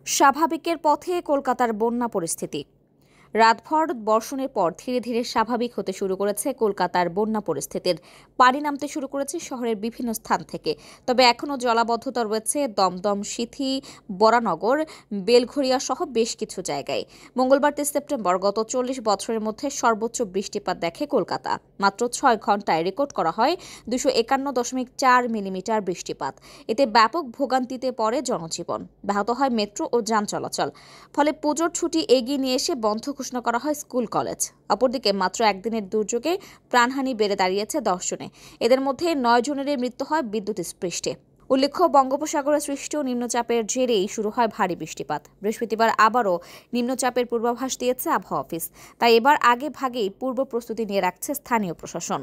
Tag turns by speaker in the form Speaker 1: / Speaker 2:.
Speaker 1: স্বাভাবিকের পথে কলকাতার বন্যা পরিস্থিতি। রাতভর বর্ষণের পর ধীরে ধীরে স্বাভাবিক হতে শুরু করেছে কলকাতার বন্যা পরিস্থিতির। পানি নামতে শুরু করেছে শহরের বিভিন্ন স্থান থেকে। তবে এখনও জলাবদ্ধতা রয়েছে দমদম, সিথি, বরানগর, বেলঘরিয়া সহ বেশ কিছু জায়গায়। মঙ্গলবার ৩০ সেপ্টেম্বর গত ৪০ বছরের মধ্যে সর্বোচ্চ বৃষ্টিপাত দেখে কলকাতা। মাত্র ৬ ঘন্টায় রেকর্ড করা হয় ২৫১.৪ মিলিমিটার বৃষ্টিপাত। এতে ব্যাপক ভোগান্তিতে পড়ে জনজীবন, ব্যাহত হয় মেট্রো ও যান চলাচল। ফলে পুজোর ছুটি এগিয়ে নিয়ে এসে বন্ধ ঘোষণা করা হয় স্কুল, কলেজ। অপরদিকে মাত্র একদিনের দুর্যোগে প্রাণহানি বেড়ে দাঁড়িয়েছে ১০ জনে। এদের মধ্যে ৯ জনেরই মৃত্যু হয় বিদ্যুৎস্পৃষ্টে। উল্লেখ্য, বঙ্গোপসাগরে সৃষ্ট নিম্নচাপের জেরেই শুরু হয় ভারী বৃষ্টিপাত। বৃহস্পতিবার আবারও নিম্নচাপের পূর্বাভাস দিয়েছে আবহাওয়া অফিস। তাই এবার আগে ভাগেই পূর্ব প্রস্তুতি নিয়ে রাখছে স্থানীয় প্রশাসন।